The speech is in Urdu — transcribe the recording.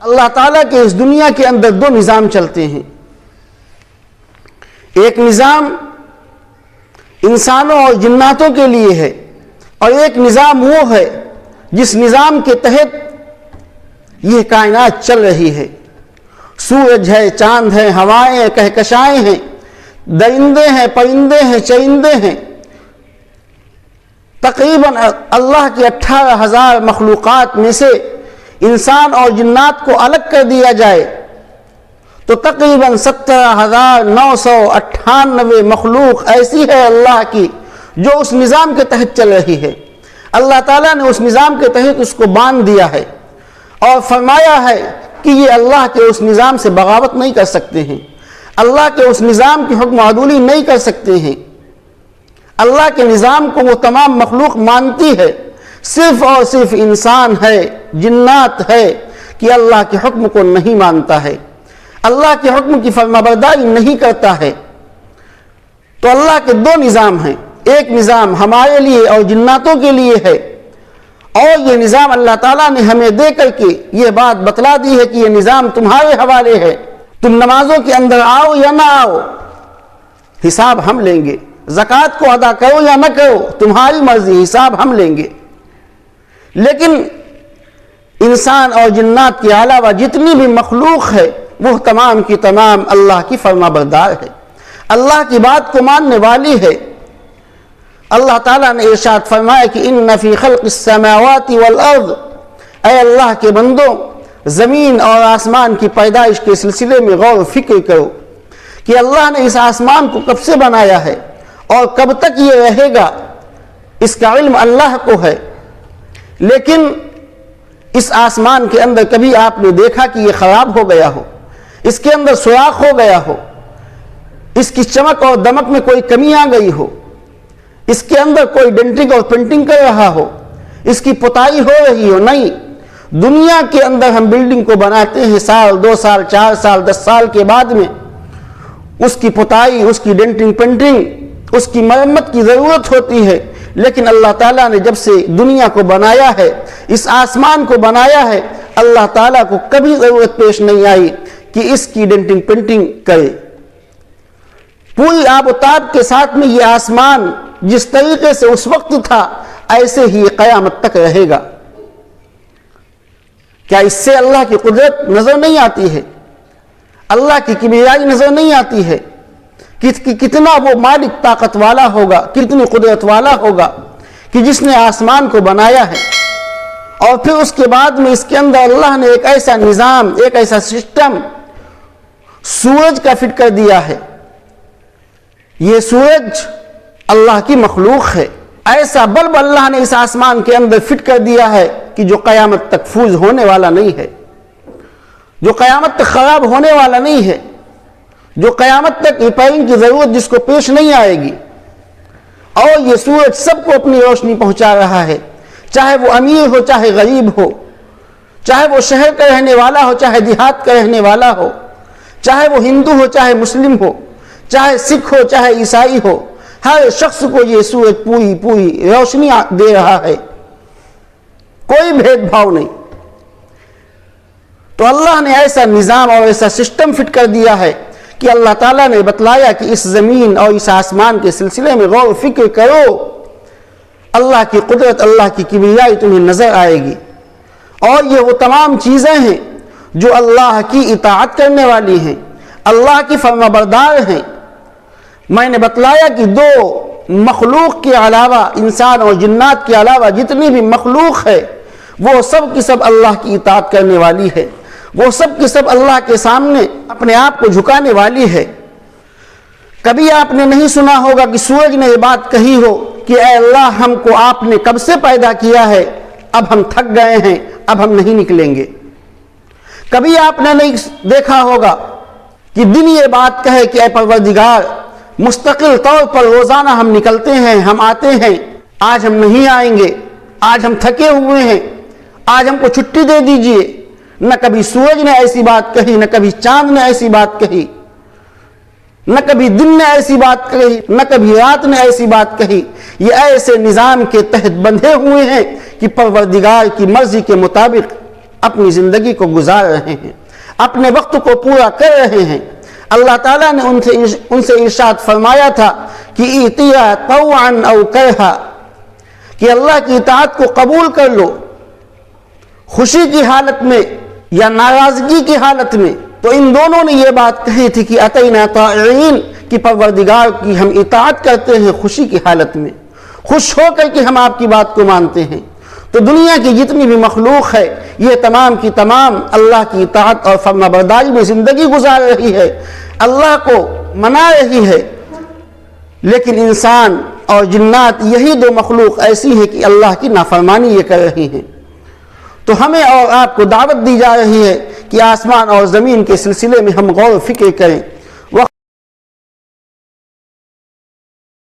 اللہ تعالیٰ کے اس دنیا کے اندر دو نظام چلتے ہیں. ایک نظام انسانوں اور جناتوں کے لیے ہے، اور ایک نظام وہ ہے جس نظام کے تحت یہ کائنات چل رہی ہے. سورج ہے، چاند ہے، ہوائیں ہیں، کہکشائیں ہیں، درندے ہیں، پرندے ہیں، چرندے ہیں. تقریباً اللہ کی 18,000 مخلوقات میں سے انسان اور جنات کو الگ کر دیا جائے تو تقریباً 17,998 مخلوق ایسی ہے اللہ کی جو اس نظام کے تحت چل رہی ہے. اللہ تعالیٰ نے اس نظام کے تحت اس کو باندھ دیا ہے اور فرمایا ہے کہ یہ اللہ کے اس نظام سے بغاوت نہیں کر سکتے ہیں، اللہ کے اس نظام کی حکم عدولی نہیں کر سکتے ہیں. اللہ کے نظام کو وہ تمام مخلوق مانتی ہے، صرف اور صرف انسان ہے، جنات ہے کہ اللہ کے حکم کو نہیں مانتا ہے، اللہ کے حکم کی فرمانبرداری نہیں کرتا ہے. تو اللہ کے دو نظام ہیں، ایک نظام ہمارے لیے اور جناتوں کے لیے ہے، اور یہ نظام اللہ تعالیٰ نے ہمیں دے کر کے یہ بات بتلا دی ہے کہ یہ نظام تمہارے حوالے ہے. تم نمازوں کے اندر آؤ یا نہ آؤ، حساب ہم لیں گے. زکوٰۃ کو ادا کرو یا نہ کرو، تمہاری مرضی، حساب ہم لیں گے. لیکن انسان اور جنات کے علاوہ جتنی بھی مخلوق ہے وہ تمام کی تمام اللہ کی فرما بردار ہے، اللہ کی بات کو ماننے والی ہے. اللہ تعالیٰ نے ارشاد فرمایا کہ ان فی خلق السماوات والارض، اے اللہ کے بندوں زمین اور آسمان کی پیدائش کے سلسلے میں غور و فکر کرو کہ اللہ نے اس آسمان کو کب سے بنایا ہے اور کب تک یہ رہے گا، اس کا علم اللہ کو ہے. لیکن اس آسمان کے اندر کبھی آپ نے دیکھا کہ یہ خراب ہو گیا ہو، اس کے اندر سوراخ ہو گیا ہو، اس کی چمک اور دمک میں کوئی کمی آ گئی ہو، اس کے اندر کوئی ڈینٹنگ اور پینٹنگ کر رہا ہو، اس کی پتائی ہو رہی ہو؟ نہیں. دنیا کے اندر ہم بلڈنگ کو بناتے ہیں، سال 2 سال 4 سال 10 سال کے بعد میں اس کی پتائی، اس کی ڈینٹنگ پینٹنگ، اس کی مرمت کی ضرورت ہوتی ہے. لیکن اللہ تعالیٰ نے جب سے دنیا کو بنایا ہے، اس آسمان کو بنایا ہے، اللہ تعالیٰ کو کبھی ضرورت پیش نہیں آئی کہ اس کی ڈینٹنگ پینٹنگ کرے. پوری آب و تاب کے ساتھ میں یہ آسمان جس طریقے سے اس وقت تھا ایسے ہی قیامت تک رہے گا. کیا اس سے اللہ کی قدرت نظر نہیں آتی ہے؟ اللہ کی کبریائی نظر نہیں آتی ہے کہ کتنا وہ مالک طاقت والا ہوگا، کتنی قدرت والا ہوگا کہ جس نے آسمان کو بنایا ہے اور پھر اس کے بعد میں اس کے اندر اللہ نے ایک ایسا نظام، ایک ایسا سسٹم سورج کا فٹ کر دیا ہے. یہ سورج اللہ کی مخلوق ہے. ایسا بلب اللہ نے اس آسمان کے اندر فٹ کر دیا ہے کہ جو قیامت تک فوز ہونے والا نہیں ہے، جو قیامت تک خراب ہونے والا نہیں ہے، جو قیامت تک ریپیئرنگ کی ضرورت جس کو پیش نہیں آئے گی. اور یہ سورج سب کو اپنی روشنی پہنچا رہا ہے، چاہے وہ امیر ہو چاہے غریب ہو، چاہے وہ شہر کا رہنے والا ہو چاہے دیہات کا رہنے والا ہو، چاہے وہ ہندو ہو چاہے مسلم ہو، چاہے سکھ ہو چاہے عیسائی ہو، ہر شخص کو یہ سورج پوری روشنی دے رہا ہے، کوئی بھید بھاؤ نہیں. تو اللہ نے ایسا نظام اور ایسا سسٹم فٹ کر دیا ہے کہ اللہ تعالیٰ نے بتلایا کہ اس زمین اور اس آسمان کے سلسلے میں غور و فکر کرو، اللہ کی قدرت، اللہ کی کبریائی تمہیں نظر آئے گی. اور یہ وہ تمام چیزیں ہیں جو اللہ کی اطاعت کرنے والی ہیں، اللہ کی فرما بردار ہیں. میں نے بتلایا کہ دو مخلوق کے علاوہ، انسان اور جنات کے علاوہ جتنی بھی مخلوق ہے وہ سب کی سب اللہ کی اطاعت کرنے والی ہے، وہ سب کی سب اللہ کے سامنے اپنے آپ کو جھکانے والی ہے. کبھی آپ نے نہیں سنا ہوگا کہ سورج نے یہ بات کہی ہو کہ اے اللہ ہم کو آپ نے کب سے پیدا کیا ہے، اب ہم تھک گئے ہیں، اب ہم نہیں نکلیں گے. کبھی آپ نے نہیں دیکھا ہوگا کہ دن یہ بات کہے کہ اے پروردگار مستقل طور پر روزانہ ہم نکلتے ہیں، ہم آتے ہیں، آج ہم نہیں آئیں گے، آج ہم تھکے ہوئے ہیں، آج ہم کو چھٹی دے دیجئے. نہ کبھی سورج نے ایسی بات کہی، نہ کبھی چاند نے ایسی بات کہی، نہ کبھی دن نے ایسی بات کہی، نہ کبھی رات نے ایسی بات کہی. یہ ایسے نظام کے تحت بندھے ہوئے ہیں کہ پروردگار کی مرضی کے مطابق اپنی زندگی کو گزار رہے ہیں، اپنے وقت کو پورا کر رہے ہیں۔ اللہ تعالیٰ نے ان سے ارشاد فرمایا تھا کہ اطیع طوعا او کرہا، کہ اللہ کی اطاعت کو قبول کر لو، خوشی کی حالت میں یا ناراضگی کی حالت میں۔ تو ان دونوں نے یہ بات کہی تھی کہ اتینا طائعین، کہ پروردگار کی ہم اطاعت کرتے ہیں خوشی کی حالت میں، خوش ہو کر کے ہم آپ کی بات کو مانتے ہیں۔ تو دنیا کی جتنی بھی مخلوق ہے یہ تمام کی تمام اللہ کی اطاعت اور فرما برداری میں زندگی گزار رہی ہے، اللہ کو منا رہی ہے، لیکن انسان اور جنات یہی دو مخلوق ایسی ہیں کہ اللہ کی نافرمانی یہ کر رہی ہیں۔ تو ہمیں اور آپ کو دعوت دی جا رہی ہے کہ آسمان اور زمین کے سلسلے میں ہم غور و فکر کریں،